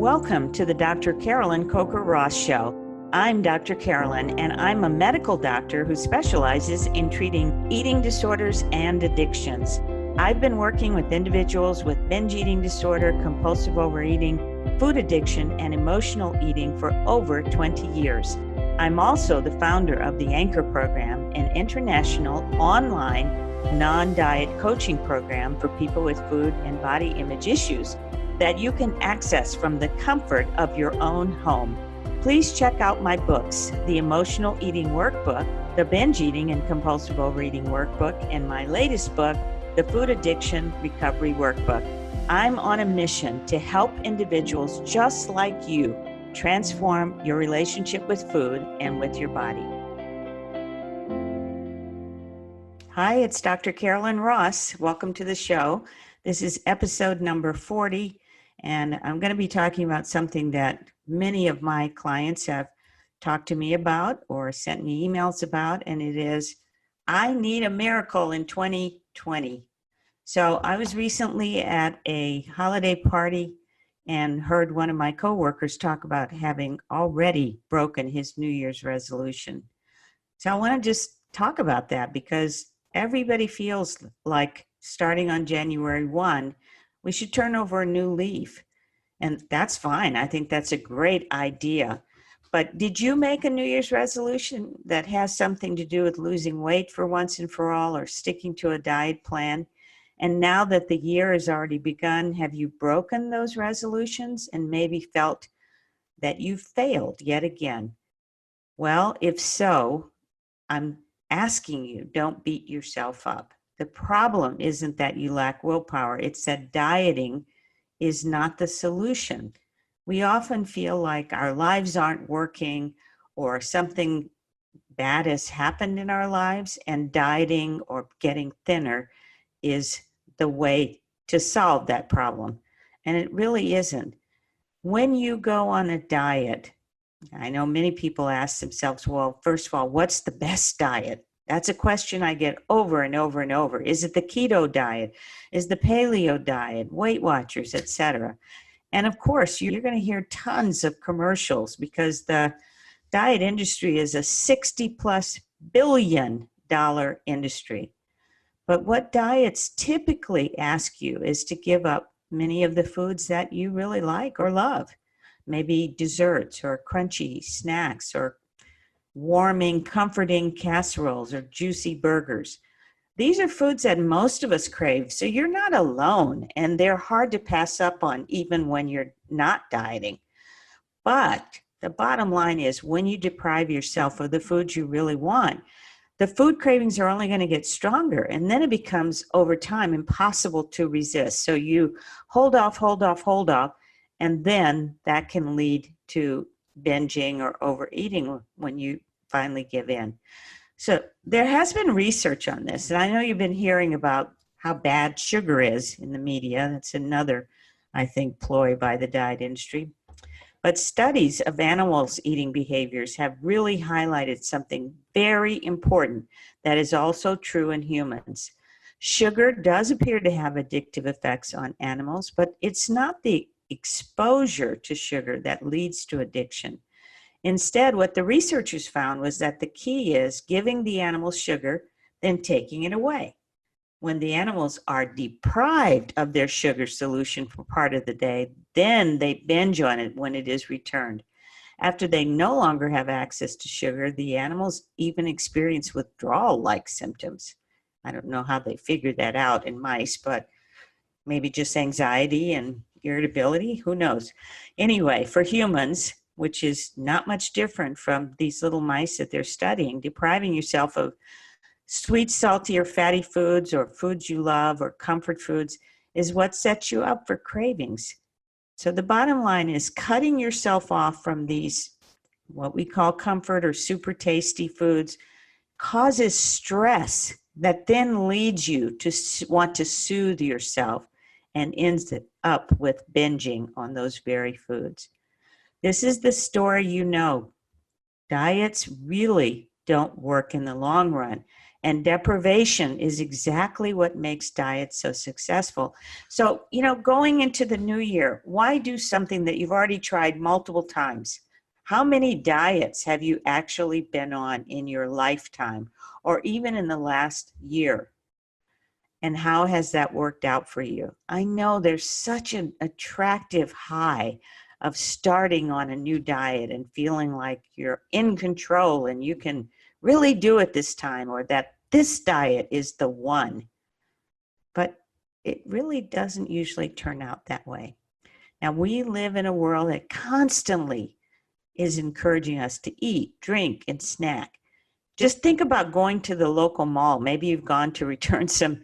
Welcome to the Dr. Carolyn Coker-Ross Show. I'm Dr. Carolyn, and I'm a medical doctor who specializes in treating eating disorders and addictions. I've been working with individuals with binge eating disorder, compulsive overeating, food addiction, and emotional eating for over 20 years. I'm also the founder of the Anchor Program, an international online non-diet coaching program for people with food and body image issues that you can access from the comfort of your own home. Please check out my books, the Emotional Eating Workbook, the Binge Eating and Compulsive Overeating Workbook, and my latest book, the Food Addiction Recovery Workbook. I'm on a mission to help individuals just like you transform your relationship with food and with your body. Hi, it's Dr. Carolyn Ross. Welcome to the show. This is episode number 40, and I'm going to be talking about something that many of my clients have talked to me about or sent me emails about, and it is, I need a miracle in 2020. So I was recently at a holiday party and heard one of my coworkers talk about having already broken his New Year's resolution. So I want to just talk about that because everybody feels like starting on January 1, we should turn over a new leaf. And that's fine. I think that's a great idea. But did you make a New Year's resolution that has something to do with losing weight for once and for all, or sticking to a diet plan? And now that the year has already begun, have you broken those resolutions and maybe felt that you failed yet again? Well, if so, I'm asking you, don't beat yourself up. The problem isn't that you lack willpower. It's that dieting is not the solution. We often feel like our lives aren't working or something bad has happened in our lives, and dieting or getting thinner is the way to solve that problem. And it really isn't. When you go on a diet, I know many people ask themselves, well, first of all, what's the best diet? That's a question I get over and over and over. Is it the keto diet? Is the paleo diet, Weight Watchers, etc.? And of course, you're going to hear tons of commercials because the diet industry is a $60+ billion industry. But what diets typically ask you is to give up many of the foods that you really like or love. Maybe desserts or crunchy snacks or warming, comforting casseroles or juicy burgers. These are foods that most of us crave, so you're not alone, and they're hard to pass up on even when you're not dieting. But the bottom line is, when you deprive yourself of the foods you really want, the food cravings are only going to get stronger, and then it becomes, over time, impossible to resist. So you hold off, and then that can lead to binging or overeating when you finally give in. So there has been research on this, and I know you've been hearing about how bad sugar is in the media. That's another, I think, ploy by the diet industry. But studies of animals' eating behaviors have really highlighted something very important that is also true in humans. Sugar does appear to have addictive effects on animals, but it's not the exposure to sugar that leads to addiction. Instead, what the researchers found was that the key is giving the animals sugar, then taking it away. When the animals are deprived of their sugar solution for part of the day, then they binge on it when it is returned. After they no longer have access to sugar, the animals even experience withdrawal-like symptoms. I don't know how they figured that out in mice, but maybe just anxiety and irritability, who knows? Anyway, for humans, which is not much different from these little mice that they're studying, depriving yourself of sweet, salty, or fatty foods or foods you love or comfort foods is what sets you up for cravings. So the bottom line is cutting yourself off from these, what we call comfort or super tasty foods, causes stress that then leads you to want to soothe yourself and ends up with binging on those very foods. This is the story you know. Diets really don't work in the long run. And deprivation is exactly what makes diets so successful. So, going into the new year, why do something that you've already tried multiple times? How many diets have you actually been on in your lifetime or even in the last year? And how has that worked out for you? I know there's such an attractive high of starting on a new diet and feeling like you're in control and you can really do it this time, or that this diet is the one. But it really doesn't usually turn out that way. Now, we live in a world that constantly is encouraging us to eat, drink, and snack. Just think about going to the local mall. Maybe you've gone to return some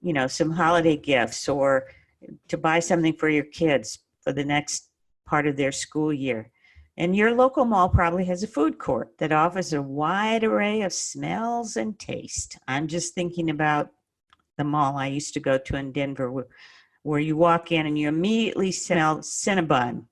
holiday gifts or to buy something for your kids for the next part of their school year. And your local mall probably has a food court that offers a wide array of smells and taste. I'm just thinking about the mall I used to go to in Denver, where you walk in and you immediately smell Cinnabon.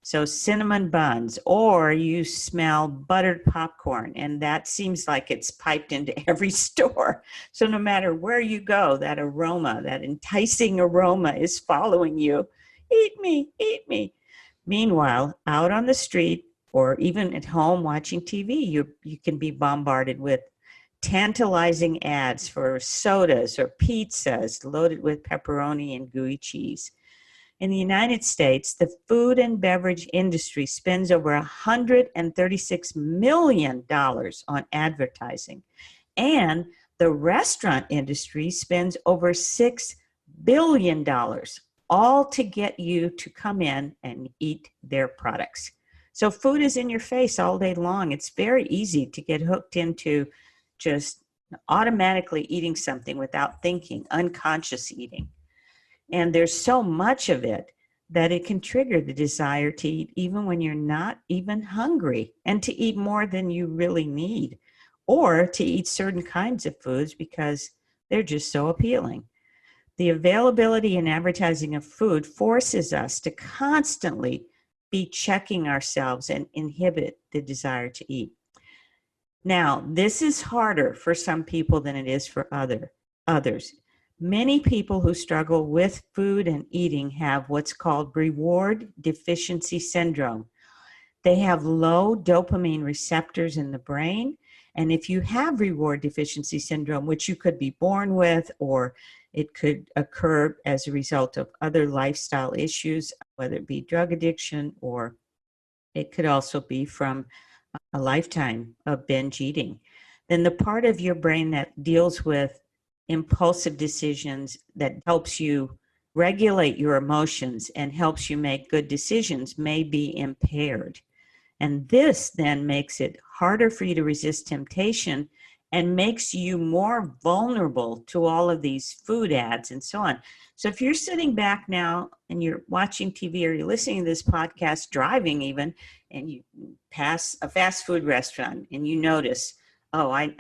So cinnamon buns, or you smell buttered popcorn, and that seems like it's piped into every store. So no matter where you go, that aroma, that enticing aroma is following you. Eat me, eat me. Meanwhile, out on the street or even at home watching TV, you can be bombarded with tantalizing ads for sodas or pizzas loaded with pepperoni and gooey cheese. In the United States, the food and beverage industry spends over $136 million on advertising, and the restaurant industry spends over $6 billion, all to get you to come in and eat their products. So food is in your face all day long. It's very easy to get hooked into just automatically eating something without thinking, unconscious eating. And there's so much of it that it can trigger the desire to eat even when you're not even hungry, and to eat more than you really need, or to eat certain kinds of foods because they're just so appealing. The availability and advertising of food forces us to constantly be checking ourselves and inhibit the desire to eat. Now, this is harder for some people than it is for others. Many people who struggle with food and eating have what's called reward deficiency syndrome. They have low dopamine receptors in the brain. And if you have reward deficiency syndrome, which you could be born with, or it could occur as a result of other lifestyle issues, whether it be drug addiction, or it could also be from a lifetime of binge eating, then the part of your brain that deals with impulsive decisions, that helps you regulate your emotions and helps you make good decisions, may be impaired. And this then makes it harder for you to resist temptation and makes you more vulnerable to all of these food ads and so on. So if you're sitting back now and you're watching TV or you're listening to this podcast, driving even, and you pass a fast food restaurant and you notice, oh, I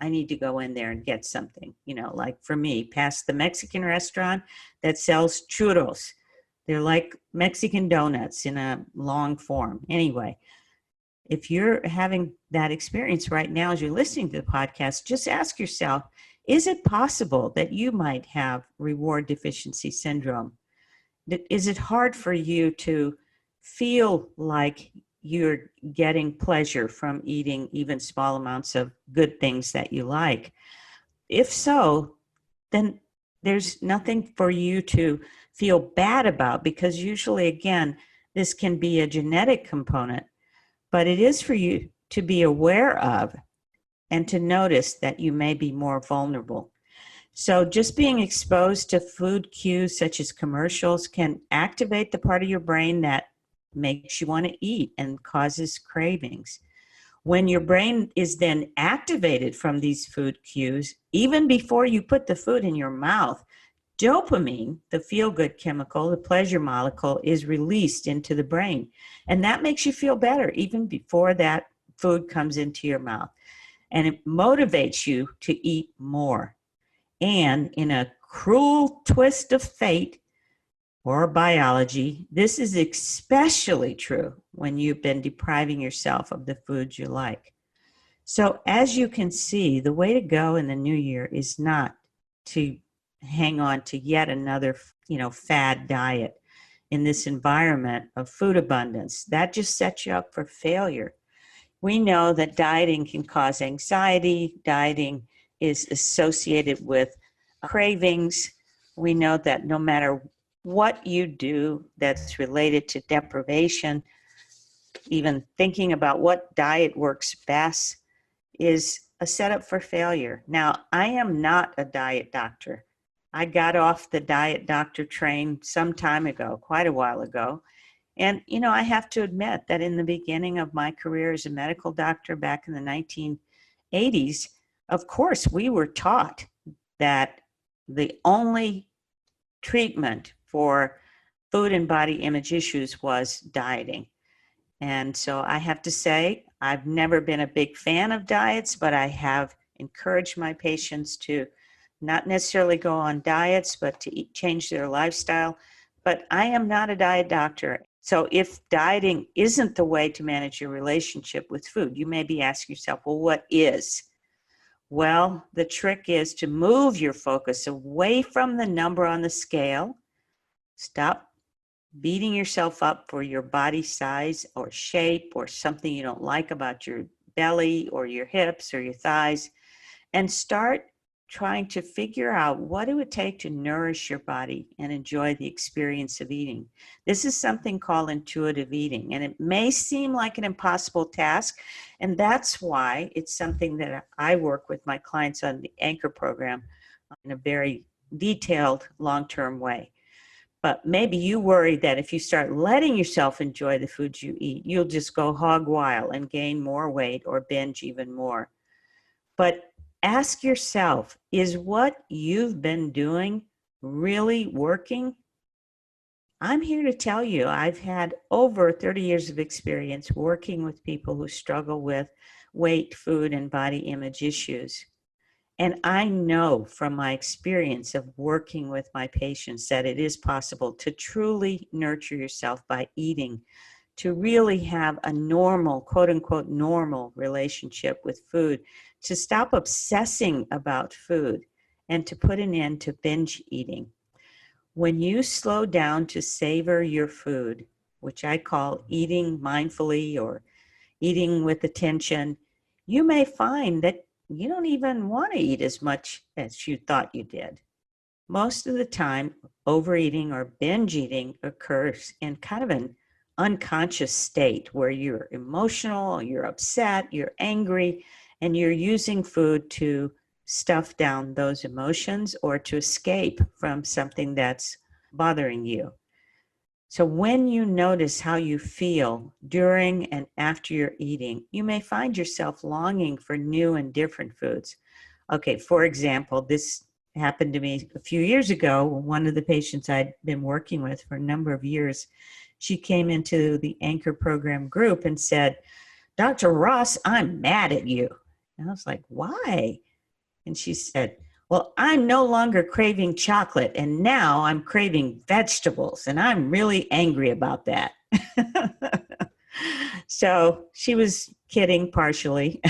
need to go in there and get something, like for me, past the Mexican restaurant that sells churros. They're like Mexican donuts in a long form. Anyway, if you're having that experience right now as you're listening to the podcast, just ask yourself, is it possible that you might have reward deficiency syndrome? Is it hard for you to feel like you're getting pleasure from eating even small amounts of good things that you like? If so, then there's nothing for you to feel bad about, because usually, again, this can be a genetic component, but it is for you to be aware of and to notice that you may be more vulnerable. So just being exposed to food cues such as commercials can activate the part of your brain that makes you want to eat and causes cravings. When your brain is then activated from these food cues, even before you put the food in your mouth, dopamine, the feel-good chemical, the pleasure molecule, is released into the brain. And that makes you feel better even before that food comes into your mouth. And it motivates you to eat more. And in a cruel twist of fate or biology, this is especially true when you've been depriving yourself of the foods you like. So as you can see, the way to go in the new year is not to hang on to yet another, fad diet in this environment of food abundance. That just sets you up for failure. We know that dieting can cause anxiety. Dieting is associated with cravings. We know that no matter what you do that's related to deprivation, even thinking about what diet works best is a setup for failure. Now, I am not a diet doctor. I got off the diet doctor train some time ago, quite a while ago. And, I have to admit that in the beginning of my career as a medical doctor back in the 1980s, of course, we were taught that the only treatment for food and body image issues was dieting. And so I have to say, I've never been a big fan of diets, but I have encouraged my patients to not necessarily go on diets, but to change their lifestyle. But I am not a diet doctor. So if dieting isn't the way to manage your relationship with food, you may be asking yourself, well, what is? Well, the trick is to move your focus away from the number on the scale. Stop beating yourself up for your body size or shape or something you don't like about your belly or your hips or your thighs, and start trying to figure out what it would take to nourish your body and enjoy the experience of eating. This is something called intuitive eating, and it may seem like an impossible task, and that's why it's something that I work with my clients on the Anchor program in a very detailed, long-term way. But maybe you worry that if you start letting yourself enjoy the foods you eat, you'll just go hog wild and gain more weight or binge even more. But ask yourself, is what you've been doing really working? I'm here to tell you, I've had over 30 years of experience working with people who struggle with weight, food, and body image issues. And I know from my experience of working with my patients that it is possible to truly nurture yourself by eating, to really have a normal, quote unquote, normal relationship with food, to stop obsessing about food, and to put an end to binge eating. When you slow down to savor your food, which I call eating mindfully or eating with attention, you may find that you don't even want to eat as much as you thought you did. Most of the time, overeating or binge eating occurs in kind of an unconscious state where you're emotional, you're upset, you're angry, and you're using food to stuff down those emotions or to escape from something that's bothering you. So when you notice how you feel during and after you're eating, you may find yourself longing for new and different foods. Okay, for example, this happened to me a few years ago. One of the patients I'd been working with for a number of years, she came into the Anchor program group and said, "Dr. Ross, I'm mad at you." And I was like, "Why?" And she said, "Well, I'm no longer craving chocolate, and now I'm craving vegetables, and I'm really angry about that." So she was kidding partially,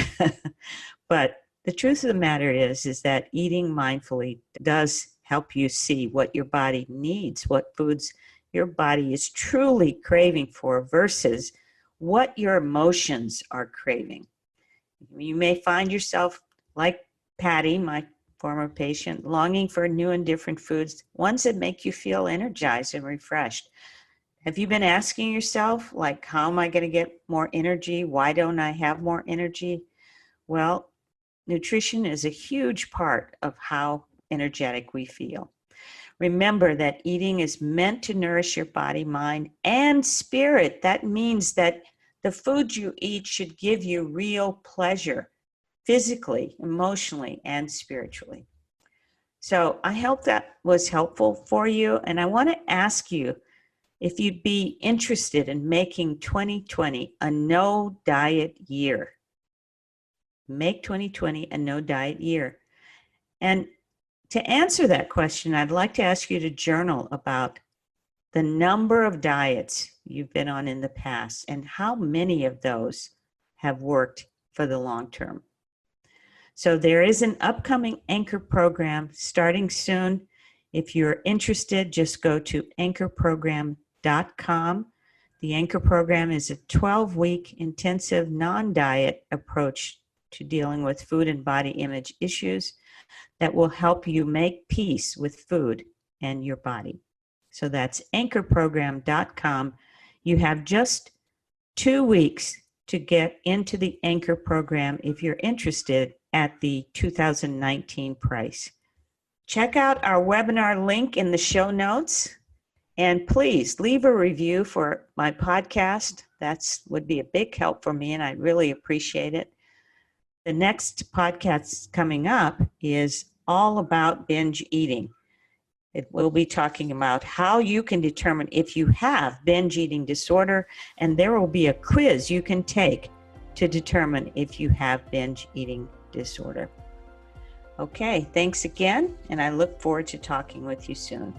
but the truth of the matter is that eating mindfully does help you see what your body needs, what foods your body is truly craving for versus what your emotions are craving. You may find yourself like Patty, my former patient, longing for new and different foods, ones that make you feel energized and refreshed. Have you been asking yourself, like, how am I going to get more energy? Why don't I have more energy? Well, nutrition is a huge part of how energetic we feel. Remember that eating is meant to nourish your body, mind, and spirit. That means that the food you eat should give you real pleasure, physically, emotionally, and spiritually. So I hope that was helpful for you. And I want to ask you if you'd be interested in making 2020 a no diet year. Make 2020 a no diet year. And to answer that question, I'd like to ask you to journal about the number of diets you've been on in the past and how many of those have worked for the long term. So there is an upcoming Anchor program starting soon. If you're interested, just go to anchorprogram.com. The Anchor program is a 12-week intensive non-diet approach to dealing with food and body image issues that will help you make peace with food and your body. So that's anchorprogram.com. You have just 2 weeks to get into the Anchor program if you're interested at the 2019 price. Check out our webinar link in the show notes, and please leave a review for my podcast. That would be a big help for me, and I really appreciate it. The next podcast coming up is all about binge eating. It will be talking about how you can determine if you have binge eating disorder, and there will be a quiz you can take to determine if you have binge eating disorder. Okay, thanks again, and I look forward to talking with you soon.